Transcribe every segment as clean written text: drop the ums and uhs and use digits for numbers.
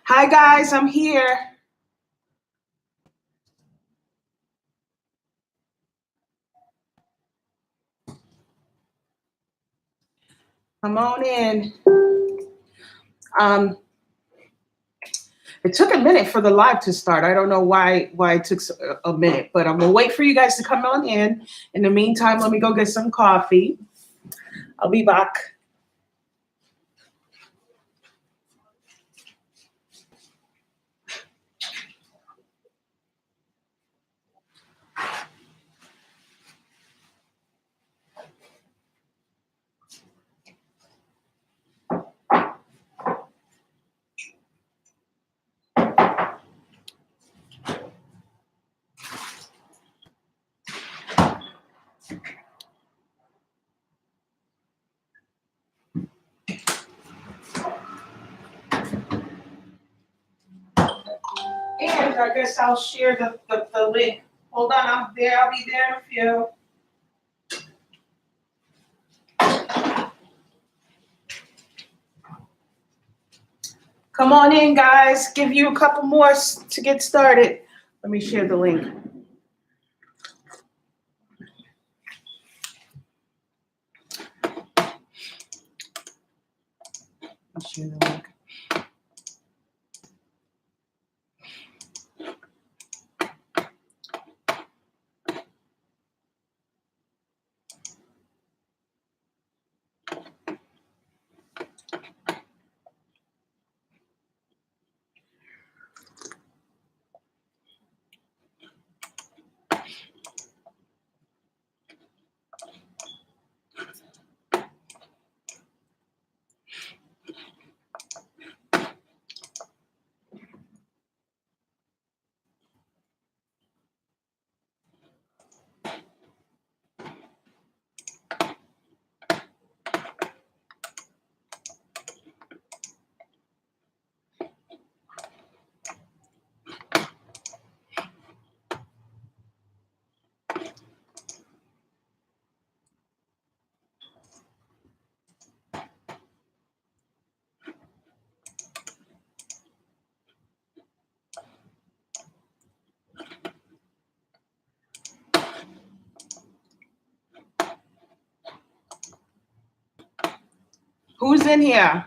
Hi guys, I'm here. Come on in. Um, it took a minute for the live to start. I don't know why it took a minute, but I'm gonna wait for you guys to come on in. In the meantime, let me go get some coffee. I'll be back. And I guess I'll share the link. Hold on, I'm there. I'll be there in a few. Come on in, guys. Give you a couple more to get started. Let me share the link. I'll share the link. Who's in here?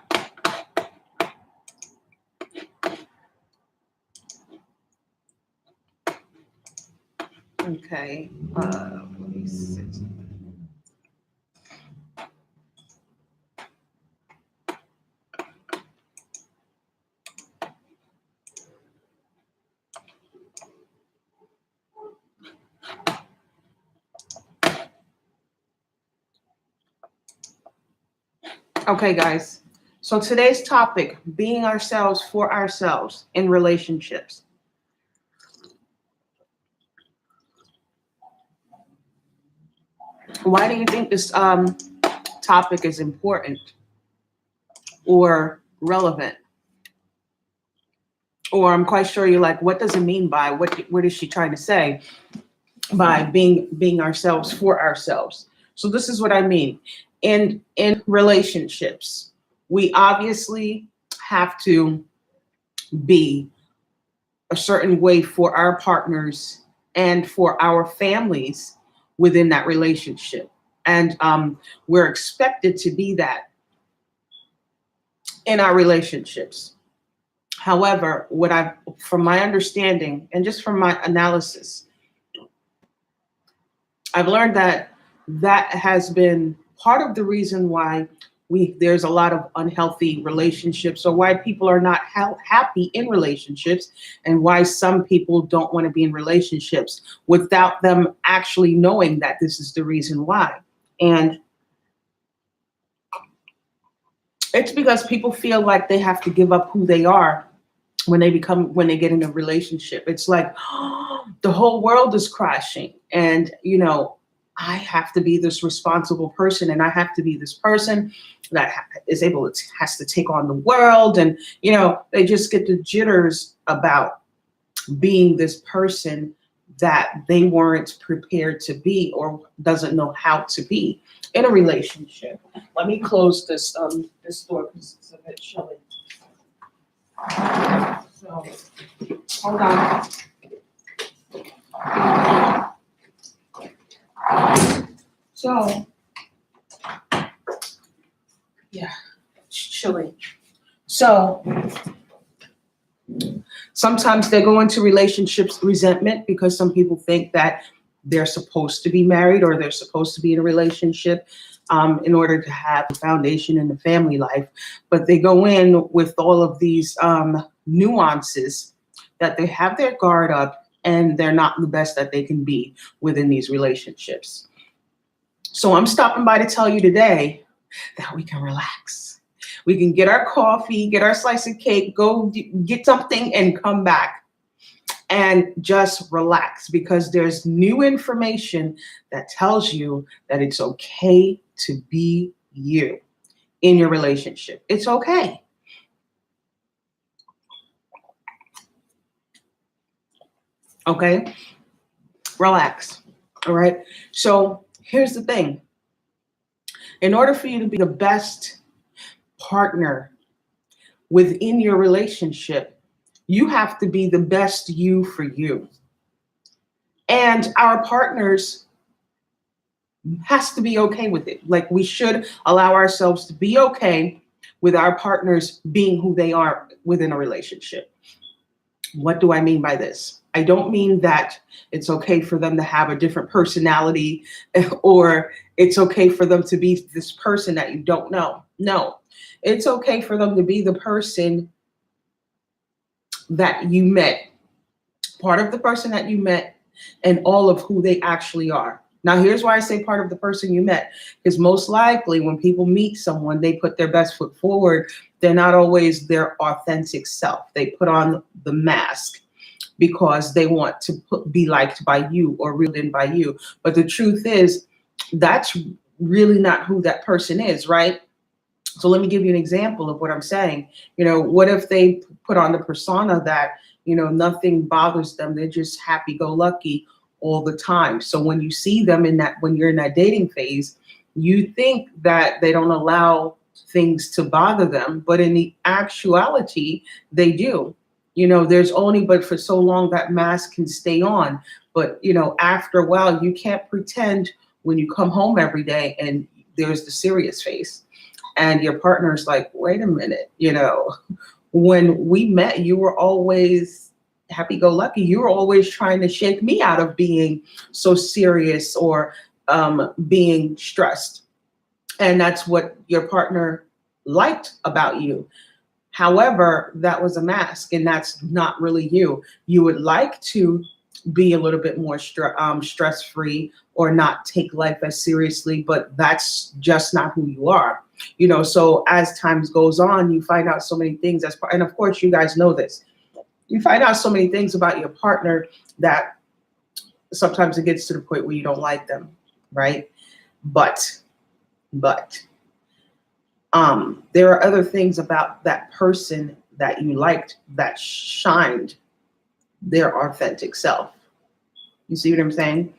Okay. Let me see. Okay, guys. So today's topic, being ourselves for ourselves in relationships. Why do you think this topic is important or relevant? Or I'm quite sure you're like, what does it mean by what is she trying to say by being ourselves for ourselves? So this is what I mean. In relationships, we obviously have to be a certain way for our partners and for our families within that relationship. And we're expected to be that in our relationships. However, from my understanding and just from my analysis, I've learned that has been part of the reason why there's a lot of unhealthy relationships, or why people are not happy in relationships, and why some people don't want to be in relationships without them actually knowing that this is the reason why. And it's because people feel like they have to give up who they are when they get in a relationship. It's like, oh, the whole world is crashing, and I have to be this responsible person, and I have to be this person that has to take on the world. And, they just get the jitters about being this person that they weren't prepared to be, or doesn't know how to be in a relationship. Let me close this door because it's a bit chilly. Hold on. So, yeah, it's chilly. So, sometimes they go into relationships resentment because some people think that they're supposed to be married or they're supposed to be in a relationship in order to have a foundation in the family life. But they go in with all of these nuances that they have their guard up and they're not the best that they can be within these relationships. So I'm stopping by to tell you today that we can relax. We can get our coffee, get our slice of cake, go get something and come back and just relax, because there's new information that tells you that it's okay to be you in your relationship. It's okay. Okay? Relax. All right? So here's the thing. In order for you to be the best partner within your relationship, you have to be the best you for you. And our partners has to be okay with it. Like, we should allow ourselves to be okay with our partners being who they are within a relationship. What do I mean by this? I don't mean that it's okay for them to have a different personality or it's okay for them to be this person that you don't know. No, it's okay for them to be the person that you met, part of the person that you met, and all of who they actually are. Now, here's why I say part of the person you met, because most likely when people meet someone, they put their best foot forward. They're not always their authentic self. They put on the mask because they want to be liked by you or reeled in by you. But the truth is, that's really not who that person is, right? So let me give you an example of what I'm saying. You know, what if they put on the persona that, you know, nothing bothers them, they're just happy-go-lucky all the time. So when you see them when you're in that dating phase, you think that they don't allow things to bother them, but in the actuality, they do. You know, there's only but for so long that mask can stay on. But, you know, after a while, you can't pretend when you come home every day and there's the serious face. And your partner's like, wait a minute, you know, when we met, you were always happy-go-lucky. You were always trying to shake me out of being so serious or being stressed. And that's what your partner liked about you. However, that was a mask, and that's not really you. You would like to be a little bit more stress-free or not take life as seriously, but that's just not who you are. You know, so as time goes on, you find out so many things and of course you guys know this. You find out so many things about your partner that sometimes it gets to the point where you don't like them, right? But there are other things about that person that you liked that shined their authentic self. You see what I'm saying?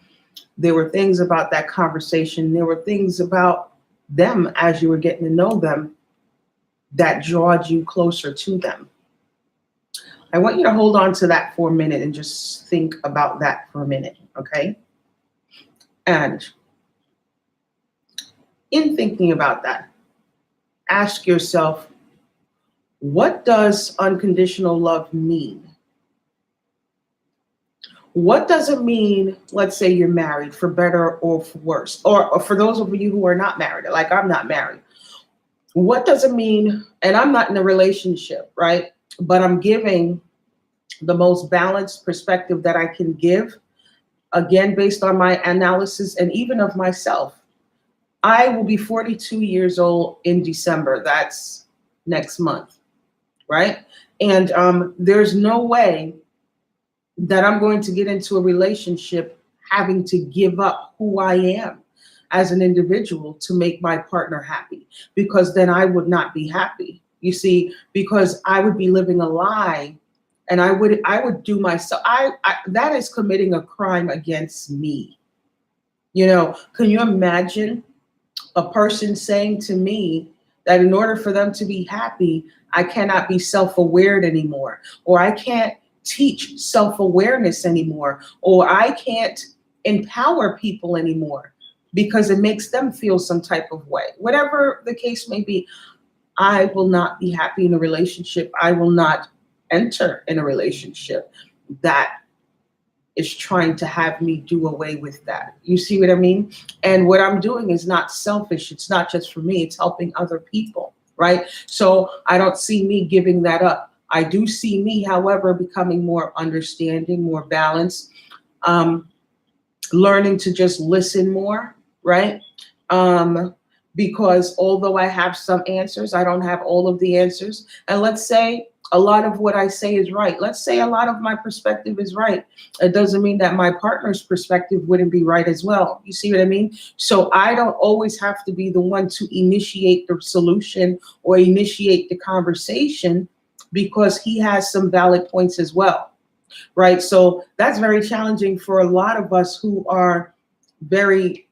There were things about that conversation. There were things about them as you were getting to know them that drawed you closer to them. I want you to hold on to that for a minute and just think about that for a minute, okay? And in thinking about that, ask yourself, what does unconditional love mean? What does it mean, let's say you're married, for better or for worse? Or for those of you who are not married, like I'm not married. What does it mean? And I'm not in a relationship, right? But I'm giving the most balanced perspective that I can give, again, based on my analysis and even of myself. I will be 42 years old in December. That's next month, right? And there's no way that I'm going to get into a relationship having to give up who I am as an individual to make my partner happy, because then I would not be happy. You see, because I would be living a lie, and I would do myself. That is committing a crime against me. You know, can you imagine a person saying to me that in order for them to be happy, I cannot be self-aware anymore, or I can't teach self-awareness anymore, or I can't empower people anymore because it makes them feel some type of way. Whatever the case may be, I will not be happy in a relationship. I will not enter in a relationship that is trying to have me do away with that. You see what I mean? And what I'm doing is not selfish. It's not just for me. It's helping other people, right? So I don't see me giving that up. I do see me, however, becoming more understanding, more balanced, learning to just listen more, right? Because although I have some answers, I don't have all of the answers. And let's say a lot of what I say is right. Let's say a lot of my perspective is right. It doesn't mean that my partner's perspective wouldn't be right as well. You see what I mean? So I don't always have to be the one to initiate the solution or initiate the conversation, because he has some valid points as well, right? So that's very challenging for a lot of us who are very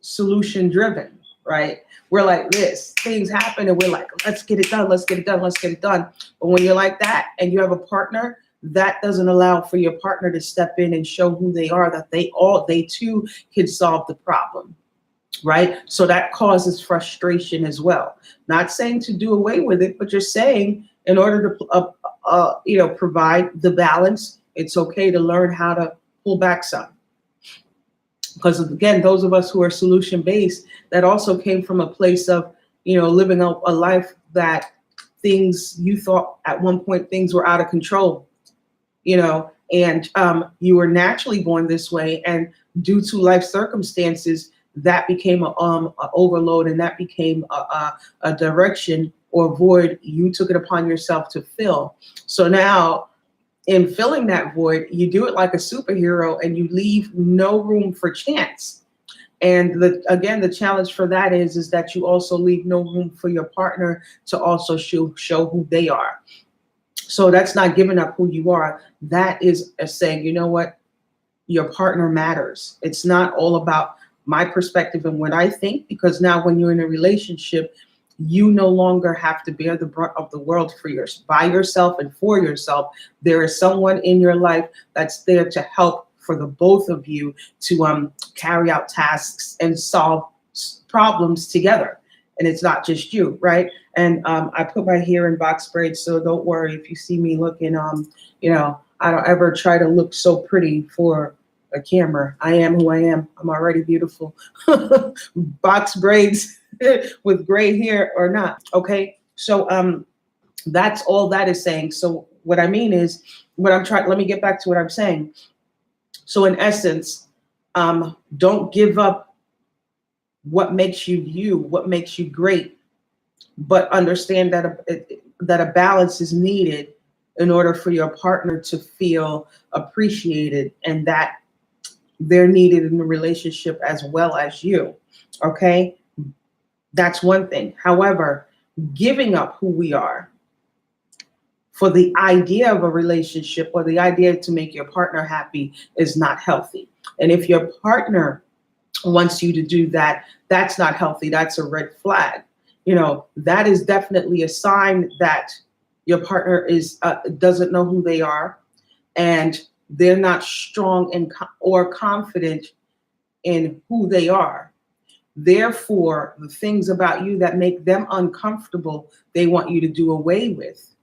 solution driven, right? We're like this, things happen and we're like, let's get it done, let's get it done, let's get it done. But when you're like that and you have a partner, that doesn't allow for your partner to step in and show who they are, that they too can solve the problem, right? So that causes frustration as well. Not saying to do away with it, but just saying in order to provide the balance, it's okay to learn how to pull back some. Because again, those of us who are solution based, that also came from a place of, living a life that things you thought at one point things were out of control, and you were naturally going this way, and due to life circumstances, that became a overload, and that became a direction or void you took it upon yourself to fill. So now, in filling that void, you do it like a superhero and you leave no room for chance. And the challenge for that is that you also leave no room for your partner to also show who they are. So that's not giving up who you are. That is saying, you know what, your partner matters. It's not all about my perspective and what I think, because now when you're in a relationship, you no longer have to bear the brunt of the world by yourself and for yourself. There is someone in your life that's there to help for the both of you to carry out tasks and solve problems together. And it's not just you, right? And I put my hair in box braids, so don't worry if you see me looking, I don't ever try to look so pretty for a camera. I am who I am. I'm already beautiful. Box braids with gray hair or not. Okay. So that's all that is saying. So what I mean is, let me get back to what I'm saying. So in essence, don't give up what makes you, what makes you great, but understand that a balance is needed in order for your partner to feel appreciated, and that they're needed in the relationship as well as you. Okay. That's one thing. However, giving up who we are for the idea of a relationship or the idea to make your partner happy is not healthy. And if your partner wants you to do that, that's not healthy. That's a red flag. That is definitely a sign that your partner doesn't know who they are, and they're not strong or confident in who they are. Therefore, the things about you that make them uncomfortable, they want you to do away with.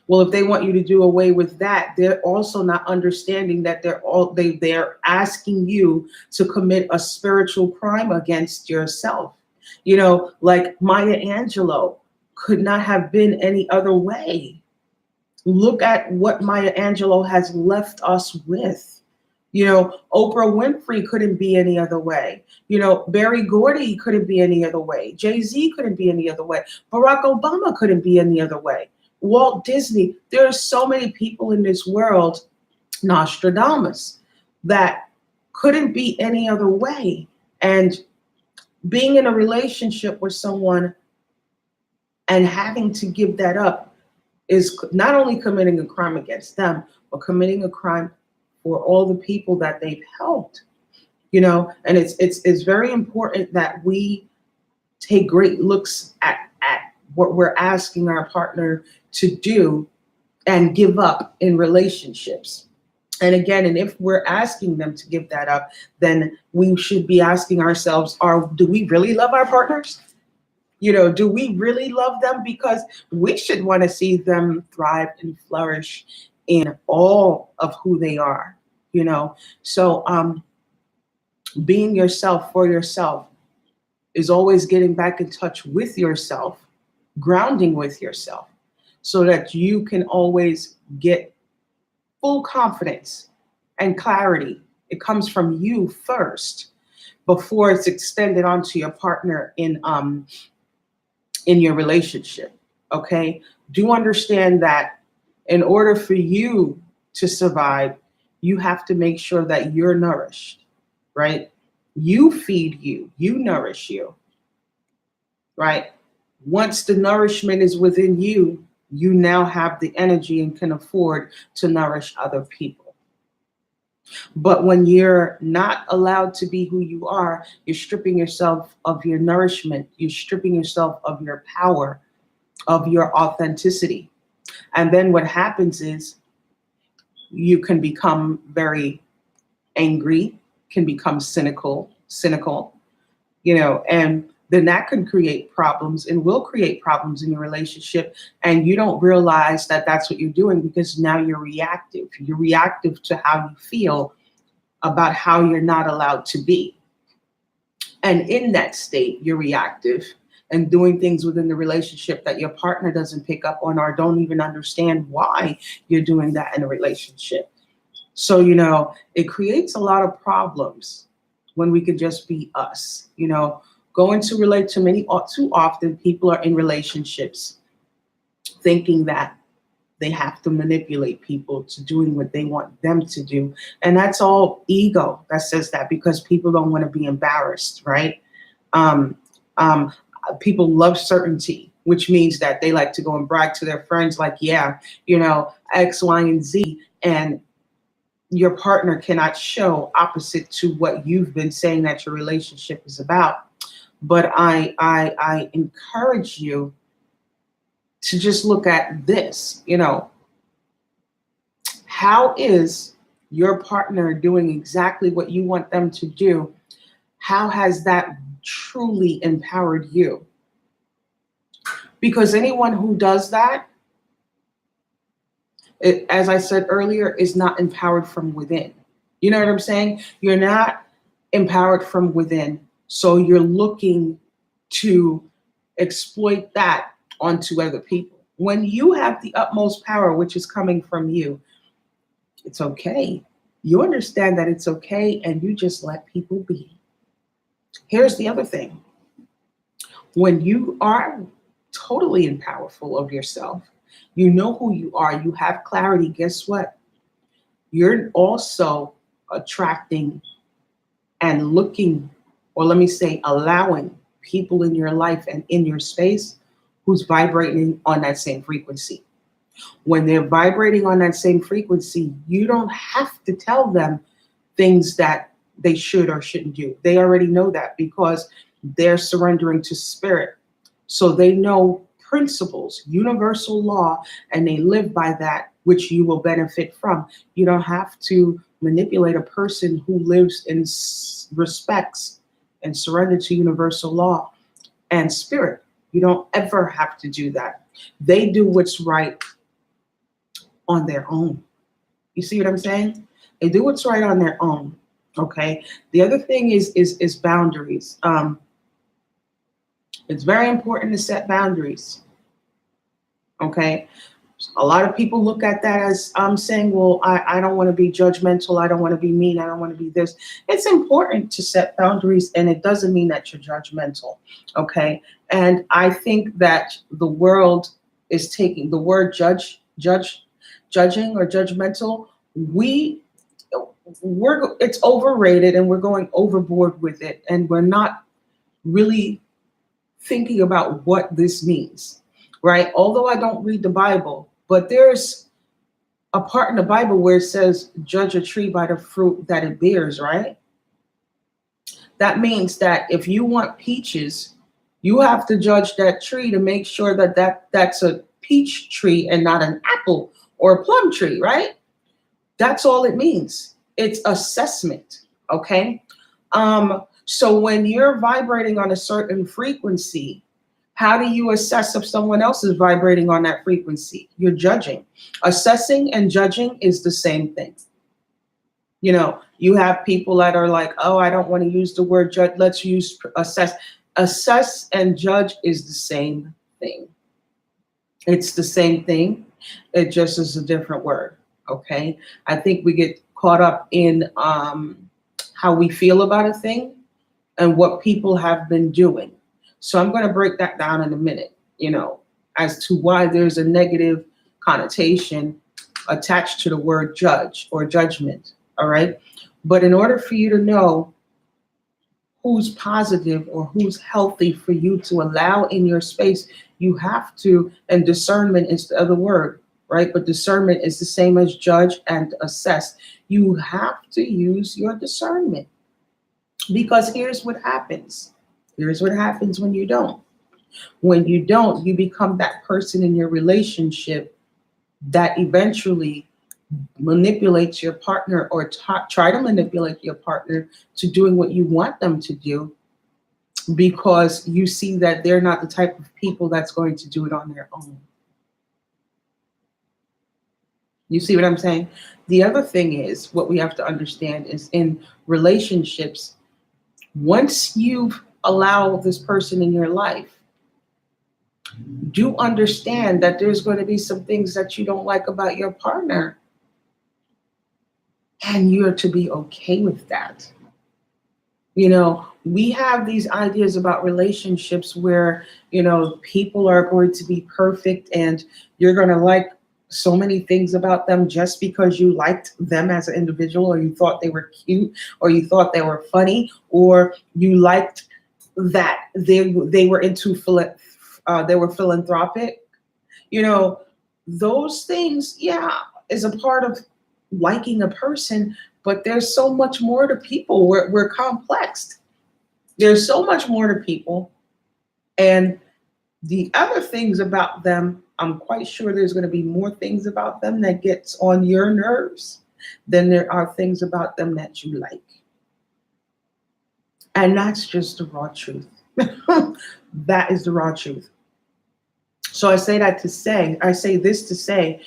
Well, if they want you to do away with that, they're also not understanding that they're asking you to commit a spiritual crime against yourself. Like Maya Angelou could not have been any other way. Look at what Maya Angelou has left us with. Oprah Winfrey couldn't be any other way. Berry Gordy couldn't be any other way. Jay-Z couldn't be any other way. Barack Obama couldn't be any other way. Walt Disney. There are so many people in this world, Nostradamus, that couldn't be any other way. And being in a relationship with someone and having to give that up is not only committing a crime against them, but committing a crime for all the people that they've helped, and it's very important that we take great looks at what we're asking our partner to do and give up in relationships. And again, and if we're asking them to give that up, then we should be asking ourselves, do we really love our partners? Do we really love them? Because we should want to see them thrive and flourish in all of who they are, So being yourself for yourself is always getting back in touch with yourself, grounding with yourself, so that you can always get full confidence and clarity. It comes from you first before it's extended onto your partner in your relationship. Okay? Do understand that in order for you to survive, you have to make sure that you're nourished, right? You feed you, you nourish you, right? Once the nourishment is within you, you now have the energy and can afford to nourish other people. But when you're not allowed to be who you are, you're stripping yourself of your nourishment, you're stripping yourself of your power, of your authenticity. And then what happens is you can become very angry, can become cynical, and then that can create problems and will create problems in your relationship. And you don't realize that that's what you're doing, because now you're reactive. You're reactive to how you feel about how you're not allowed to be. And in that state, you're reactive and doing things within the relationship that your partner doesn't pick up on or don't even understand why you're doing that in a relationship. So, it creates a lot of problems when we could just be us, Going to relate to too often people are in relationships thinking that they have to manipulate people to doing what they want them to do. And that's all ego that says that, because people don't want to be embarrassed, right? People love certainty, which means that they like to go and brag to their friends like, yeah, X, Y, and Z. And your partner cannot show opposite to what you've been saying that your relationship is about. But I encourage you to just look at this, how is your partner doing exactly what you want them to do? How has that truly empowered you? Because anyone who does that, as I said earlier, is not empowered from within. You know what I'm saying? You're not empowered from within. So you're looking to exploit that onto other people. When you have the utmost power, which is coming from you, it's okay. You understand that it's okay, and you just let people be. Here's the other thing. When you are totally and powerful of yourself, you know who you are, you have clarity, guess what? You're also attracting and looking, or let me say, allowing people in your life and in your space who's vibrating on that same frequency. When they're vibrating on that same frequency, you don't have to tell them things that they should or shouldn't do. They already know that because they're surrendering to spirit. So they know principles, universal law, and they live by that, which you will benefit from. You don't have to manipulate a person who lives in respects and surrender to universal law and spirit. You don't ever have to do that. They do what's right on their own. You see what I'm saying? They do what's right on their own. Okay. The other thing is boundaries. It's very important to set boundaries. Okay. A lot of people look at that as saying, well, I don't want to be judgmental. I don't want to be mean. I don't want to be this. It's important to set boundaries, and it doesn't mean that you're judgmental. Okay. And I think that the world is taking the word judging or judgmental. It's overrated, and we're going overboard with it. And we're not really thinking about what this means, right? Although I don't read the Bible, but there's a part in the Bible where it says, judge a tree by the fruit that it bears, right? That means that if you want peaches, You have to judge that tree to make sure that, that's a peach tree and not an apple or a plum tree, right? That's all it means. It's assessment, okay? So when you're vibrating on a certain frequency, how do you assess if someone else is vibrating on that frequency? You're judging. Assessing and judging is the same thing. You have people that are like, oh, I don't want to use the word judge. Let's use assess. Assess and judge is the same thing. It's the same thing. It just is a different word. Okay. I think we get caught up in how we feel about a thing and what people have been doing. So I'm going to break that down in a minute, as to why there's a negative connotation attached to the word judge or judgment. All right. But in order for you to know who's positive or who's healthy for you to allow in your space, you have to, and discernment is the other word, right? But discernment is the same as judge and assess. You have to use your discernment, because here's what happens. Here's what happens when you don't. When you don't, you become that person in your relationship that eventually manipulates your partner, or try to manipulate your partner to doing what you want them to do, because you see that they're not the type of people that's going to do it on their own. You see what I'm saying? The other thing is, what we have to understand is, in relationships, once you've allowed this person in your life, do understand that there's going to be some things that you don't like about your partner. And you're to be okay with that. We have these ideas about relationships where, people are going to be perfect and you're going to like so many things about them just because you liked them as an individual, or you thought they were cute, or you thought they were funny, or you liked that they were into they were philanthropic. Those things, yeah, is a part of liking a person, but there's so much more to people. We're complex. There's so much more to people. And the other things about them, I'm quite sure there's going to be more things about them that gets on your nerves than there are things about them that you like. And that's just the raw truth. That is the raw truth. So I say this to say,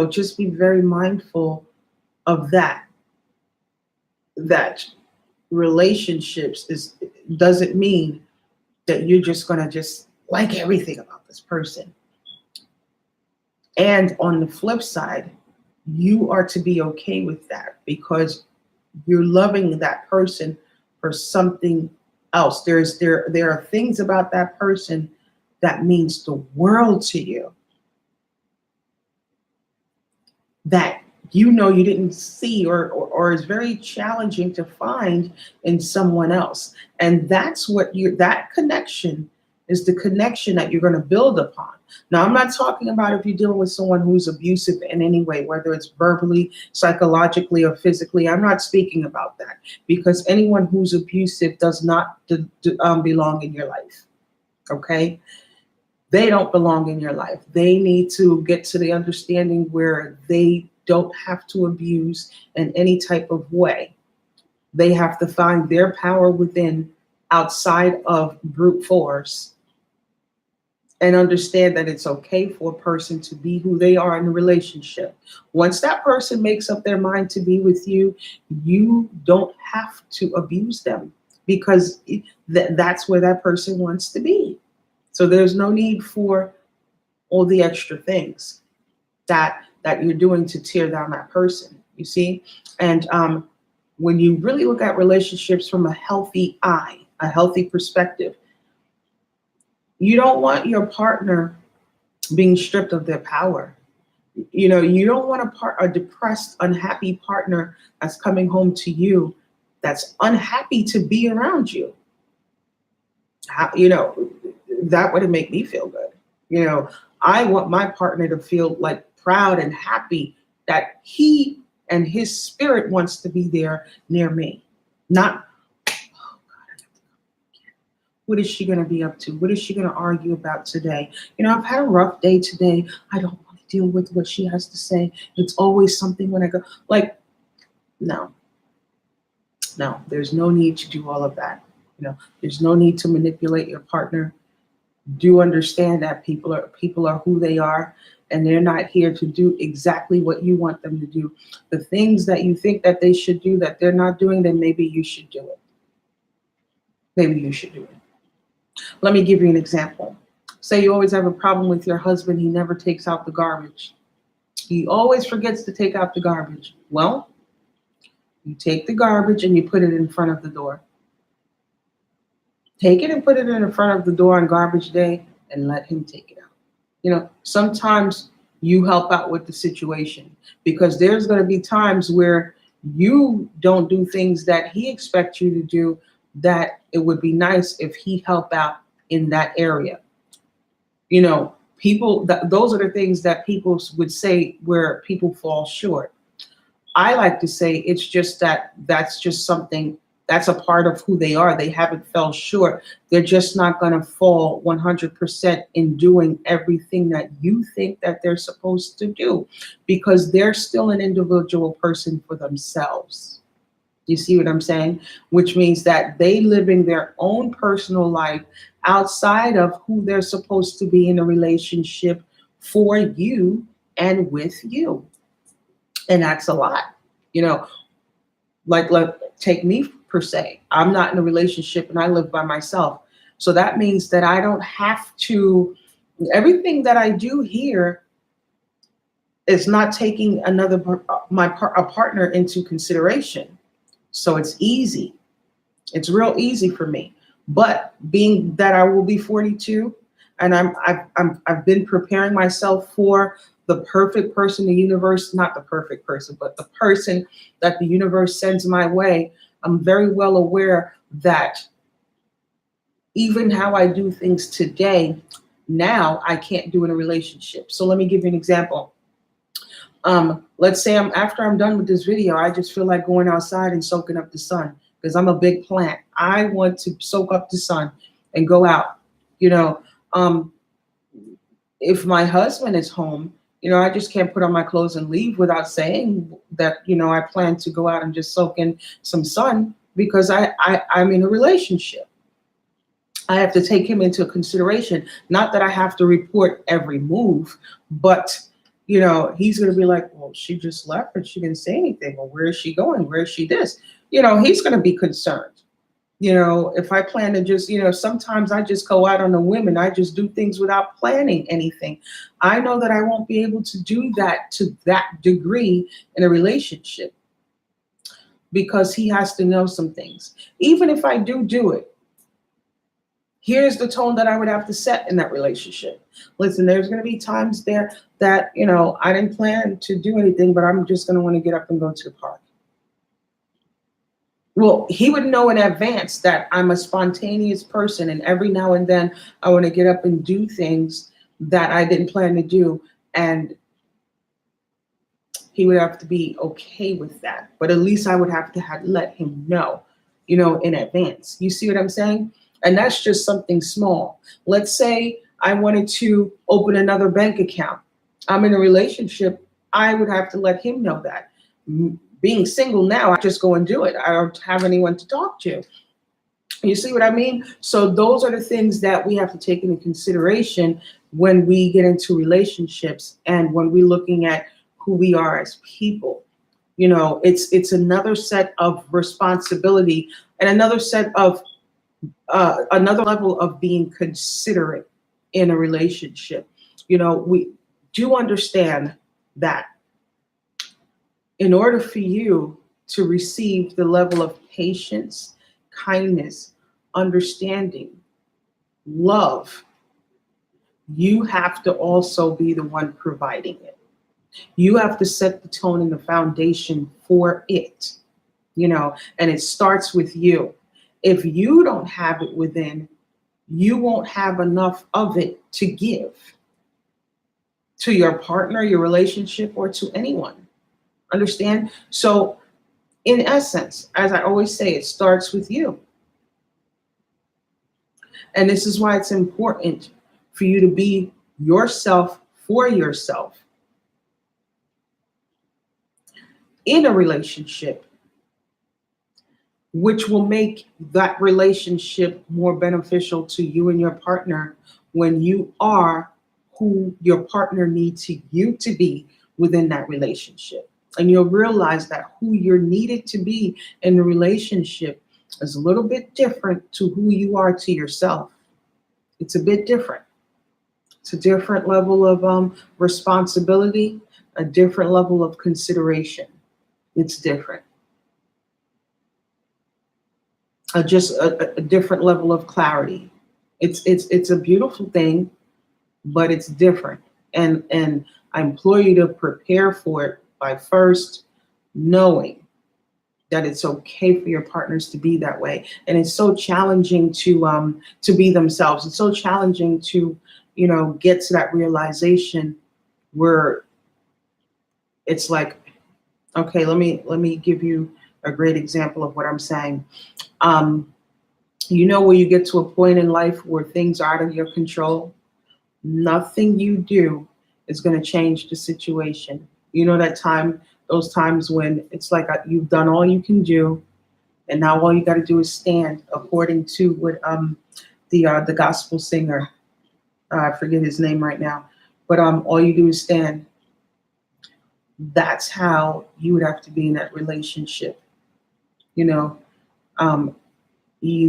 just be very mindful of that relationships doesn't mean that you're just going to just like everything about this person. And on the flip side, you are to be okay with that, because you're loving that person for something else. There are things about that person that means the world to you, that you didn't see, or is very challenging to find in someone else. And that's that connection is the connection that you're going to build upon. Now, I'm not talking about if you're dealing with someone who's abusive in any way, whether it's verbally, psychologically, or physically. I'm not speaking about that, because anyone who's abusive does not belong in your life. Okay? They don't belong in your life. They need to get to the understanding where they don't have to abuse in any type of way. They have to find their power within, outside of brute force, and understand that it's okay for a person to be who they are in a relationship. Once that person makes up their mind to be with you, you don't have to abuse them, because that's where that person wants to be. So there's no need for all the extra things that you're doing to tear down that person, you see? And when you really look at relationships from a healthy eye, a healthy perspective, you don't want your partner being stripped of their power. You don't want a depressed, unhappy partner that's coming home to you that's unhappy to be around you. That wouldn't make me feel good. I want my partner to feel like proud and happy that he and his spirit wants to be there near me. Not, oh God, What is she going to be up to? What is she going to argue about today? I've had a rough day today. I don't want to deal with what she has to say. It's always something when I go, like, no, no, there's no need to do all of that. There's no need to manipulate your partner. Do understand that people are who they are, and they're not here to do exactly what you want them to do. The things that you think that they should do that they're not doing, then maybe you should do it. Maybe you should do it. Let me give you an example. Say you always have a problem with your husband. He never takes out the garbage. He always forgets to take out the garbage. Well, you take the garbage and you put it in front of the door. Take it and put it in the front of the door on garbage day and let him take it out. Sometimes you help out with the situation, because there's going to be times where you don't do things that he expects you to do, that it would be nice if he helped out in that area. Those are the things that people would say where people fall short. I like to say it's just that's just something that's a part of who they are. They haven't fell short. They're just not going to fall 100% in doing everything that you think that they're supposed to do, because they're still an individual person for themselves. You see what I'm saying? Which means that they living their own personal life outside of who they're supposed to be in a relationship for you and with you. And that's a lot. Like take me per se. I'm not in a relationship and I live by myself. So that means that I don't have to, everything that I do here is not taking a partner into consideration. So it's easy. It's real easy for me. But being that I will be 42, and I've been preparing myself for the perfect person, the universe, not the perfect person, but the person that the universe sends my way. I'm very well aware that even how I do things today, now I can't do in a relationship. So let me give you an example. Let's say after I'm done with this video, I just feel like going outside and soaking up the sun, because I'm a big plant. I want to soak up the sun and go out. If my husband is home, I just can't put on my clothes and leave without saying that, I plan to go out and just soak in some sun, because I'm in a relationship. I have to take him into consideration. Not that I have to report every move, but he's going to be like, well, she just left and she didn't say anything. Well, where is she going? Where is she this? He's going to be concerned. If I plan to just, sometimes I just go out on a whim and I just do things without planning anything. I know that I won't be able to do that to that degree in a relationship, because he has to know some things. Even if I do it, here's the tone that I would have to set in that relationship. Listen, there's going to be times there that, I didn't plan to do anything, but I'm just going to want to get up and go to the park. Well, he would know in advance that I'm a spontaneous person, and every now and then I want to get up and do things that I didn't plan to do, and he would have to be okay with that. But at least I would have to let him know, in advance. You see what I'm saying? And that's just something small. Let's say I wanted to open another bank account. I'm in a relationship. I would have to let him know that. Being single now, I just go and do it. I don't have anyone to talk to. You see what I mean? So those are the things that we have to take into consideration when we get into relationships and when we're looking at who we are as people. It's another set of responsibility and another set of another level of being considerate in a relationship. We do understand that in order for you to receive the level of patience, kindness, understanding, love, you have to also be the one providing it. You have to set the tone and the foundation for it, and it starts with you. If you don't have it within, you won't have enough of it to give to your partner, your relationship, or to anyone. Understand? So in essence, as I always say, it starts with you. And this is why it's important for you to be yourself for yourself in a relationship, which will make that relationship more beneficial to you and your partner when you are who your partner needs you to be within that relationship. And you'll realize that who you're needed to be in the relationship is a little bit different to who you are to yourself. It's a bit different. It's a different level of responsibility, a different level of consideration. It's different. Just a different level of clarity. It's a beautiful thing, but it's different. And I implore you to prepare for it by first knowing that it's okay for your partners to be that way. And it's so challenging to be themselves. It's so challenging to, get to that realization where it's like, okay, let me give you a great example of what I'm saying. Where you get to a point in life where things are out of your control, nothing you do is going to change the situation. Those times when it's like you've done all you can do, and now all you got to do is stand, according to what the gospel singer, I forget his name right now, but all you do is stand. That's how you would have to be in that relationship. You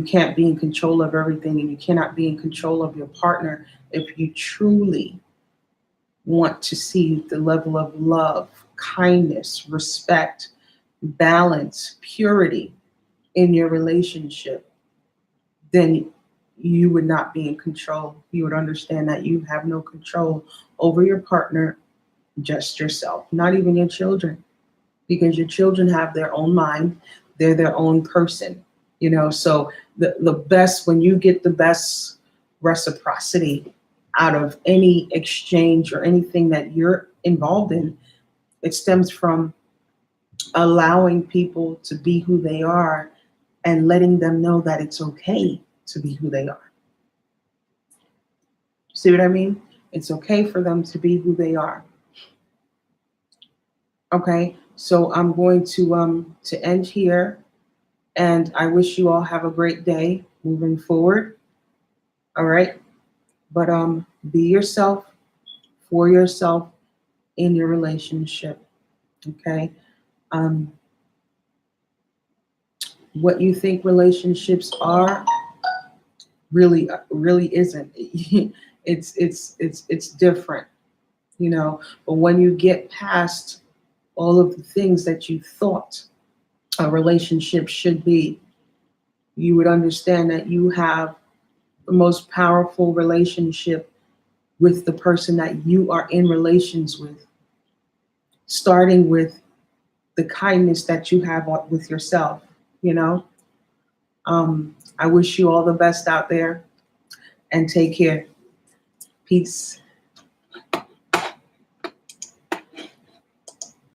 can't be in control of everything, and you cannot be in control of your partner if you truly want to see the level of love, kindness, respect, balance, purity in your relationship. Then you would not be in control. You would understand that you have no control over your partner, just yourself, not even your children, because your children have their own mind. They're their own person. So the best, when you get the best reciprocity out of any exchange or anything that you're involved in, it stems from allowing people to be who they are and letting them know that it's okay to be who they are. See what I mean? It's okay for them to be who they are. Okay, so I'm going to end here. And I wish you all have a great day moving forward. All right. But be yourself for yourself in your relationship. Okay. What you think relationships are really isn't. It's different, But when you get past all of the things that you thought a relationship should be, you would understand that you have the most powerful relationship with the person that you are in relations with, starting with the kindness that you have with yourself. I wish you all the best out there, and take care. Peace.